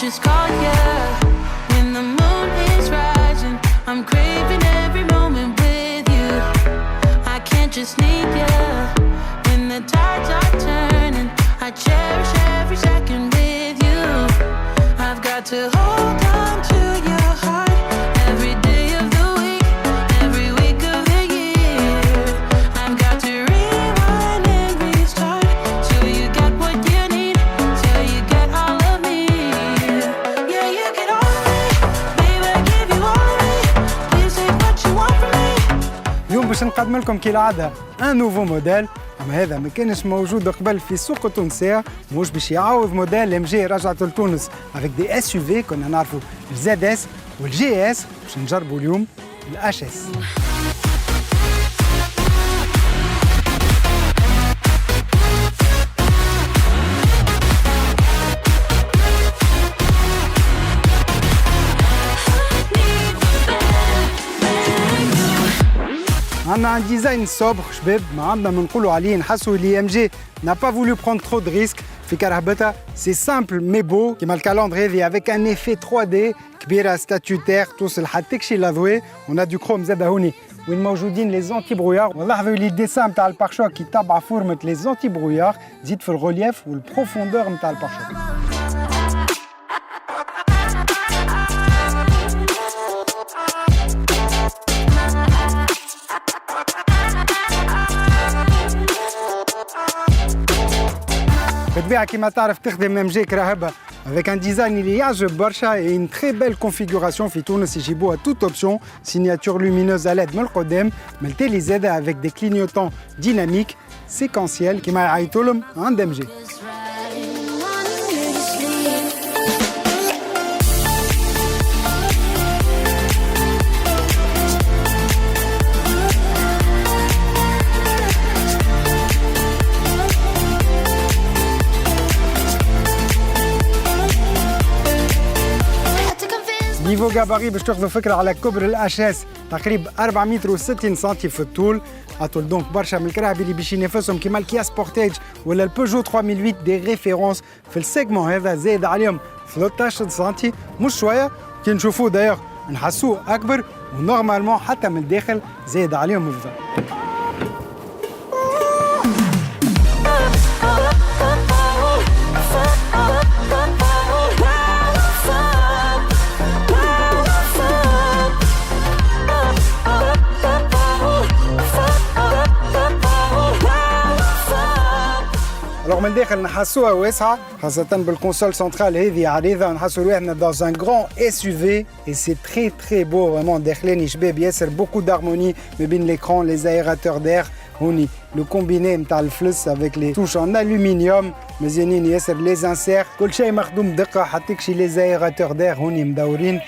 just call you when the moon is rising. I'm craving every moment with you. I can't just need you when the tides are turning. I cherish every second with you. I've got to hold on to your heart every day of the week, every week of the year. I've got to rewind and restart till you get what you need, till you get all of me. Yeah, you get all of me, baby, I give you all of me. Please take what you want from me. اليوم باش نقدم لكم كالعادة ان نوفو موديل، اما هذا ما كانش موجود قبل في السوق التونسية، مش باش يعوض موديل ام جي رجعته لتونس افيك دي اس يو في. كنا نعرفوا الزد اس والجي اس، باش نجربوا اليوم الاش اس. On a un design sobre, شباب، ما عندنا ما نقولوا عليه. نحسوا اللي ام جي n'a pas voulu prendre trop de risques في كرهبتها. C'est simple mais beau كيما الكالندري هذه avec un effet 3D كبيرة ستاتيوتير توصل حتى كشي لضوي. On a du chrome زاد هوني وين موجودين لي زونتي برويار. ونلاحظوا اللي الديسان نتاع البارشوك كي تبع فورمة لي زونتي برويار تزيد في الريليف والبروفوندور نتاع البارشوك. بالطبيعة كيما تعرف تخدم ام جي كراهبة avec un design اللي يعجب برشا et une très belle configuration في تونس يجيبوها toute option signature lumineuse à LED من القدام ملتالي زادة avec des clignotants dynamiques séquentiels كيما يعيطوا لهم عند ام جي. نيفو جاباري باش تاخذوا فكره على كبر الاش اس تقريبا 4 متر و60 سنتي في الطول. اطول دونك برشا من الكراهب اللي باش ينافسهم كيما الكيا سبورتيج ولا البيجو 3008 دي ريفيرونس في السيجمون هذا. زايد عليهم 13 سنتي مش شويه، كي نشوفوه دايوغ نحسوه اكبر ونورمالمون حتى من الداخل زايد عليهم الفضاء. Alors من داخل نحسوها واسعة خاصة بالكونسول سنترال هذه عريضة، نحسوا روحنا dans un grand SUV et c'est très très beau vraiment. داخلين شباب ياسر beaucoup d'harmonie ما بين l'écran les aérateurs d'air هوني le combiné نتاع الفلس avec les touches en aluminium مزيانين ياسر les inserts كل شيء مخدوم دقة حتى كشي les aérateurs d'air هوني مدورين.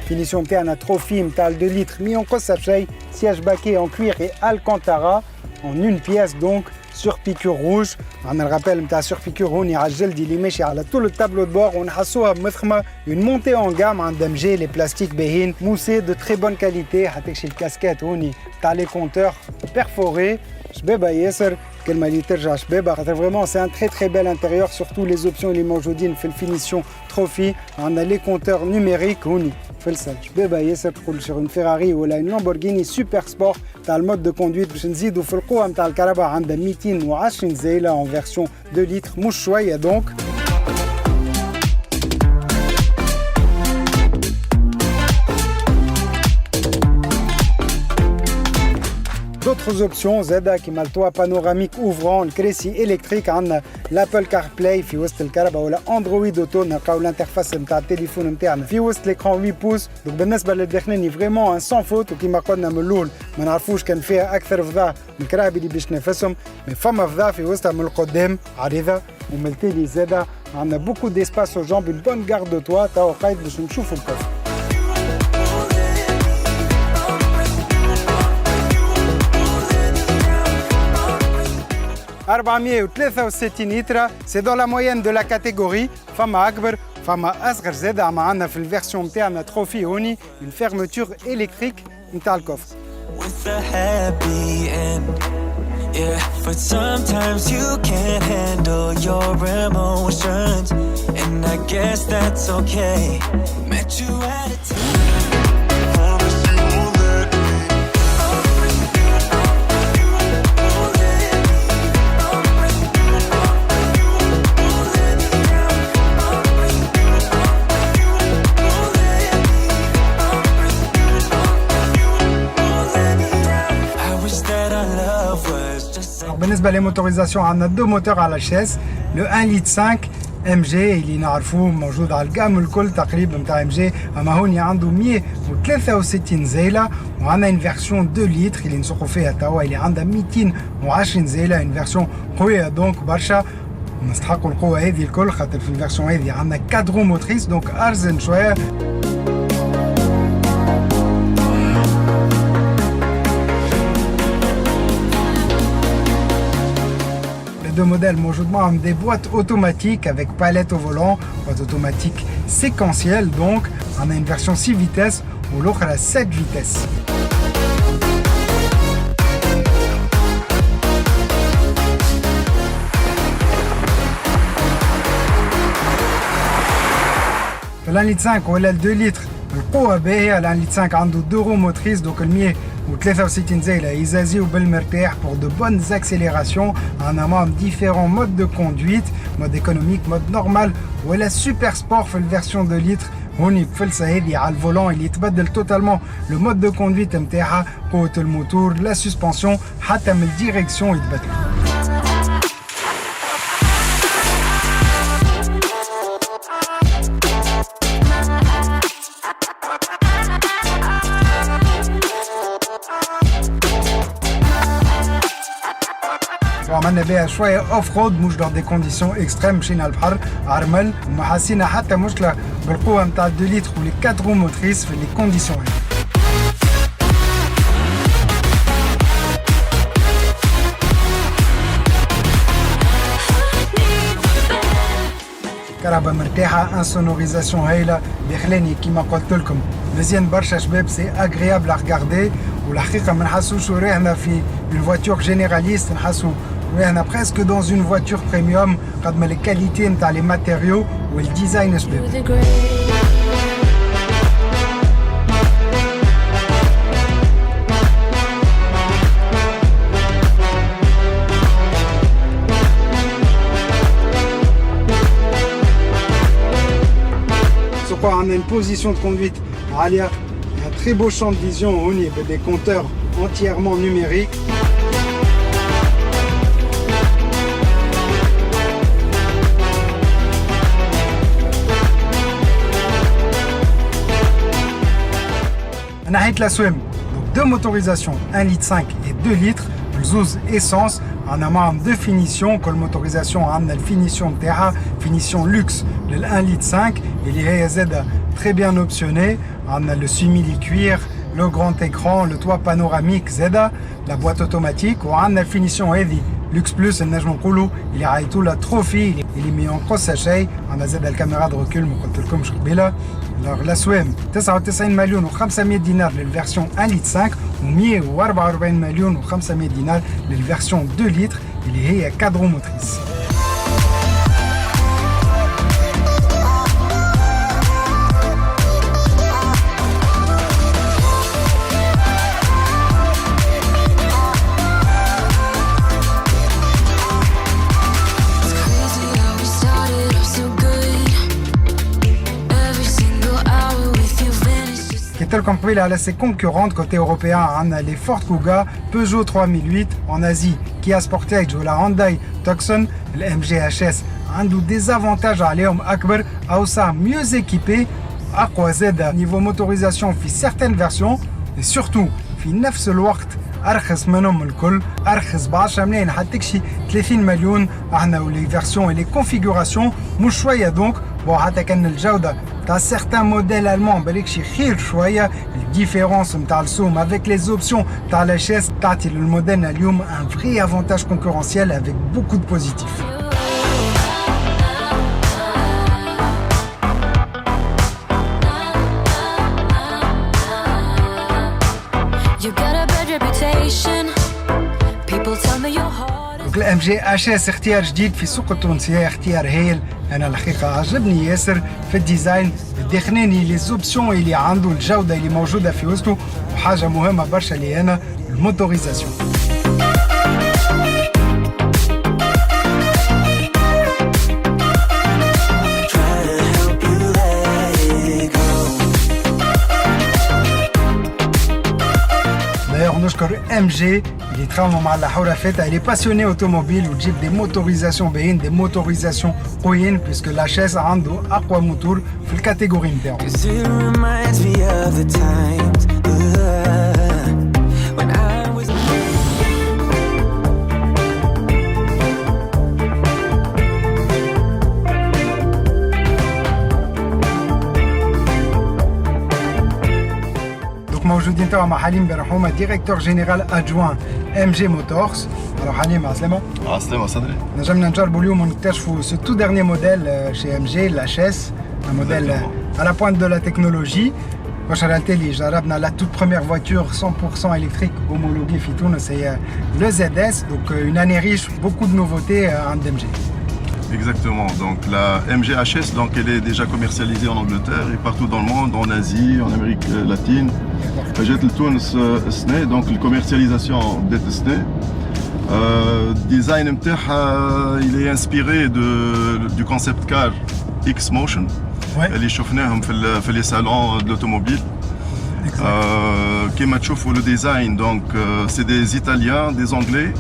Finition نتاعنا تروفي نتاع 2 litres ما ينقصها بشيء. Siège baquet en cuir et alcantara en une pièce donc sur piqûre rouge. عندنا الرابيل نتاع sur piqûre هوني على الجلد اللي ماشي على طول التابلو دبور ونحسوها مفخمة. Une montée en gamme عند ام جي لي بلاستيك باهين موسي de très bonne qualité حتى كشي الكاسكيت هوني تاع لي كونتور perforé شبابة ياسر. كلمة اللي ترجع شبابة خاطر فريمون سي ان تري تري بيل انتيريور سورتو لي زوبسيون اللي موجودين في الفينيسيون تروفي. عندنا لي كونتور نيميريك هوني في السل شبابة ياسر تقول sur une Ferrari ولا une Lamborghini سوبر سبور تاع المود دو كوندويت. باش نزيدوا في القوة نتاع الكهرباء عندها 220 زايلة en version 2 litres مش شوية دونك. D'autres options زادا كيما التوا بانوراميك اوفرون الكراسي الكتريك. عندنا الابل كار بلاي في وسط الكهرباء ولا اندرويد اوتو نلقاو الانترفاس نتاع التليفون نتاعنا في وسط ليكران 8 بوس. دونك بالنسبه للداخلين فريمون ان سون فوت. وكيما قلنا من الاول ما نعرفوش كان فيها اكثر فضاء من الكراهب اللي باش نفسهم مي فما فضاء في وسطها من القدام عريضه ومن التالي زادا عندنا بوكو ديسباس او جامب اون بون غارد دو توا توا قايد باش نشوفوا الكفر. 463 litres, c'est dans la moyenne de la catégorie. فما أكبر فما أصغر زادة. عندنا في الفيرسيون نتاعنا تروفي هوني une fermeture électrique نتاع الكفر. with a happy end. Yeah, but sometimes you can't handle your emotions, and I guess that's okay. Met you at a time. بالنسبة للموتوريزاسيون عندنا دو موتور على الشاس لو 1 لتر 5 ام جي اللي نعرفوه موجود على الجام الكل تقريبا نتاع ام جي، اما هوني عنده 163 زيله، وعندنا ان فيرسيون 2 لتر اللي نسوقوا فيها توا اللي عندها 220 زيله، ان فيرسيون قويه دونك برشا نستحقوا القوه هذه الكل، خاطر في الفيرسيون هذه عندنا 4 رو موتريس دونك ارزن شويه. Deux modèles موجود معهم des boîtes automatiques avec palette au volant, boîte automatique séquentielle donc. On a une version 6 vitesses ou l'autre à 7 vitesses. ال 1 لتر 5 ولا ال 2 لتر القوة باهية. ال 1 لتر 5 عنده 2 رو موتريس دونك ال 163 زيلة يزازيو بالمرتاح pour de bonnes accélérations. On a même différents modes de conduite, mode économique, mode normal ولا super sport في الفيرسيون 2 لتر. هوني بفلسة هذه على الفولون اللي يتبدل توتالمون لو مود دو كوندويت نتاعها، قوة الموتور، لا سسبنسيون، حتى من الديريكسيون يتبدل. وعملنا بها شويه اوف رود مش dans des conditions extrêmes. مشينا البحر عرمل وما حسينا حتى مشكله بالقوه نتاع 2 لتر ولي 4 رو موتريس في لي كونديسيون هذي. كهرباء مرتاحه، انسونوريزاسيون هايله اللي خلاني كيما قلت لكم مزيان برشا شباب. سي اغريابل ا ريغاردي، والحقيقه ما نحسوش روحنا في une voiture généraliste، نحسوا روحنا presque dans une voiture premium قد ما الكاليتي نتاع لي ماتيريو والديزاين شباب. On a une position de conduite عالية، un très beau champ de vision, on y a des compteurs entièrement numériques. ناحية الأسوام donc deux motorisations 1 litre 5 et 2 litres الزوز essence. On a même deux finitions. كل motorisation عندنا الفينيسيون نتاعها فينيسيون لوكس لل 1 litre 5 اللي هي زادة très bien optionné. On a le simili cuir, le grand écran, le toit panoramique زادة، la boîte automatique، وعندنا الفينيسيون هذه لوكس بلس نجم نقولوا اللي عيطوا لها تروفي اللي مي اون قصه شيء. عندنا زاد الكاميرا دو ريكول ما قلت لكمش قبيله. الاسوام 99 مليون و500 دينار للفيرسيون 1 لتر 5 و144 مليون و500 دينار للفيرسيون 2 لتر اللي هي 4 رو موتريس. Comme قبيله على ses concurrentes côté européen عندنا les Ford Kuga, Peugeot 3008 en Asie, Kia Sportage ولا Hyundai Tucson. le MG HS عنده des avantages عليهم أكبر، أوسع، mieux équipé، أقوى زادة niveau motorisation في certaines versions et surtout في نفس الوقت أرخص منهم الكل، أرخص ب10 ملايين حتى شي 30 مليون. احنا ولي فيرسيون ولي كونفيغوراسيون مش شويه دونك بون حتى كان الجوده تاع سيغتان موديل المون بالك شي خير شويه. الديفيرونس نتاع السوم افيك لي زوبسيون تاع لا شيس تعطي للموديل اليوم ان فري افونتاج كونكورونسيال افيك بوكو دو بوزيتيف. You gotta دونك الام جي اش اس اختيار جديد في السوق التونسيه، اختيار هايل. انا الحقيقه عجبني ياسر في الديزاين الداخلاني، لي زوبسيون اللي عنده، الجوده اللي موجوده في وسطه، وحاجه مهمه برشا لي انا الموتوريزاسيون. نشكر ام جي اللي يتعاونوا مع الحرفات. اللي باسيوني اوتوموبيل وتجيب دي موتوريزاسيون باين، دي موتوريزاسيون قويين، بيسكو لا شاس عنده اقوى موتور في الكاتيجوري نتاعو. موجودين توا مع حليم برحومه ديريكتور جينيرال ادجوان ام جي موتورز. الو حليم، عسلامة. عسلامة صدري. نجمنا نجربوا اليوم ونكتشفوا سو تو ديرني موديل شي ام جي لا شاس، ان موديل على بوينت دو لا تكنولوجي. واش راه اللي جربنا لا توت بروميير فواتور 100% électrique homologuée في تونس هي لو زد اس، دونك اون اني ريش بوكو دو نوفوتي عند ام جي. Exactement. Donc la MGHS, donc elle est déjà commercialisée en Angleterre et partout dans le monde, en Asie, en Amérique latine. J'ai le Tunis SNE, donc la commercialisation d'être SNE. Design il est inspiré du concept car X-Motion. اللي شفناهم في les salons de l'automobile. كما تشوفوا le design, donc c'est des Italiens, des Anglais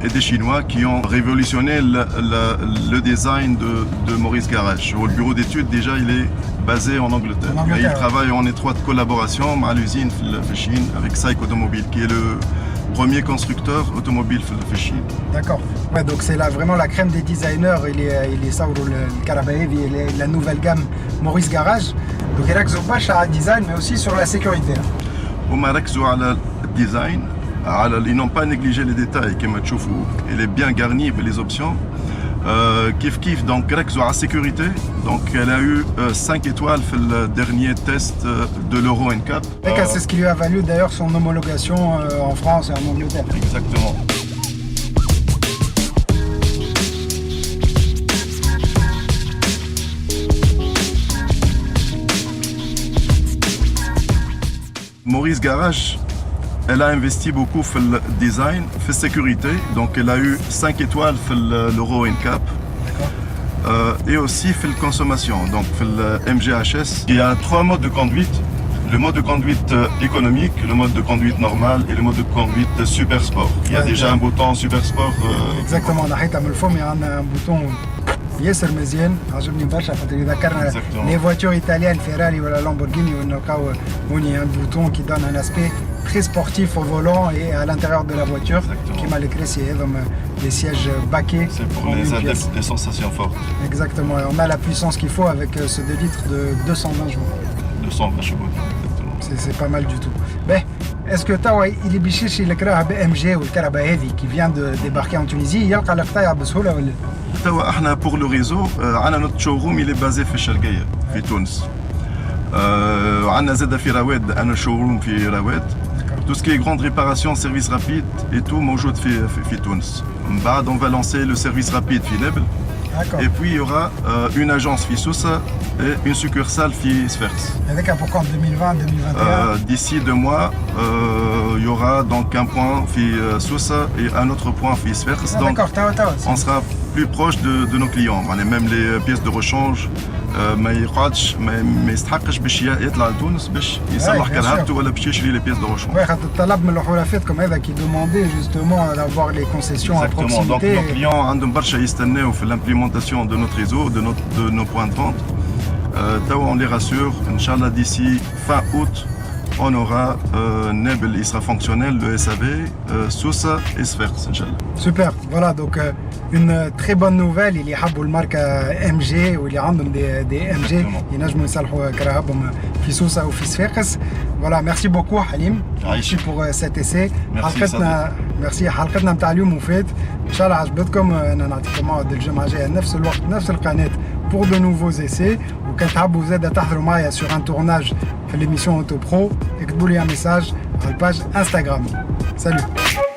et des Chinois qui ont révolutionné le design de Maurice Garage. Le bureau d'études déjà il est basé en Angleterre. Et il travaille en étroite collaboration avec l'usine de Chine avec SAIC Automobile qui est le premier constructeur automobile de Chine. D'accord. Ouais, donc c'est là vraiment la crème des designers. Il est Sauro le Karabaevi, la nouvelle gamme Maurice Garage. Donc il ركزوا pas sur le design mais aussi sur la sécurité. هما ركزوا على الديزاين. Ils n'ont pas négligé les détails, elle est bien garnie avec les options. Kif, donc ركزوا على la sécurité. Donc elle a eu 5 étoiles dans le dernier test de l'Euro NCAP. C'est ce qui lui a valu d'ailleurs son homologation en France et en Angleterre. Exactement. Maurice Garage, elle a investi beaucoup dans le design, dans la sécurité. Donc elle a eu 5 étoiles dans l'Euro NCAP. Et aussi dans la consommation, donc dans le MGHS. Il y a 3 modes de conduite. Le mode de conduite économique, le mode de conduite normal et le mode de conduite super sport. Il y a déjà un bouton super sport. Exactement, on a un bouton ياسر مزيان، عجبني برشا خاطر يذكرنا لي فواتور ايطاليان فيراري ولا لامبورغيني، ونلقاو هوني ان بوتون qui donne un aspect très sportif au volant et à l'intérieur de la voiture. كيما الكراسي هذم les sièges baquets. C'est pour les adeptes des sensations fortes. Exactement, et on a la puissance qu'il faut avec ce 2 litres de 220 chevaux. 220 chevaux, exactement. C'est pas mal du tout. Mais est-ce que Tawa il est biché chez le Kara BMG ou le Karabaevi qui vient de débarquer en Tunisie, il y a le Kara بسهولة ولا؟ Pour le réseau, notre showroom il est basé في الشرقية في تونس. عندنا زاد في رواد، un showroom في رواد. Tout ce qui est grande réparation, service rapide et tout موجود في تونس. من بعد on va lancer le service rapide في نابل. Et puis il y aura une agence في Sousa et une succursale في Sfers. Avec un pour quand 2020-2021. D'ici 2 mois, il y aura donc un point في Sousa et un autre point في Sfers. Donc on sera plus proche de nos clients. Même les pièces de rechange ما يقعدش ما يستحقش باش يطلع لتونس باش يصلح كرهبته ولا باش يشري les pièces de rechange. Ouais, خاطر الطلب من الحرفات comme هذا qui demandait justement d'avoir les concessions à proximité. Donc nos clients عندهم برشا يستناو في l'implémentation de notre réseau, de nos points de vente. On les rassure, Inch'Allah d'ici fin août, on aura Nebel, il sera fonctionnel, le SAV, Sousa et Sfers, Inch'Allah. Super, voilà donc une très bonne nouvelle. Il y a une marque MG ou il y a des MG. Il y a في Sousa ou في Sfers. Voilà, merci beaucoup Halim. Merci pour cet essai. Merci. حلقتنا متاع اليوم مفيد. إن شاء الله عجبتكم. أنا نعطيكم موعد الجمعة الجاية نفس الوقت نفس القناة pour de nouveaux essais. وكان تحبوا زاد تحضروا معايا sur un tournage في l'émission Auto Pro, اكتبوا لي un message على الباج Instagram. Salut.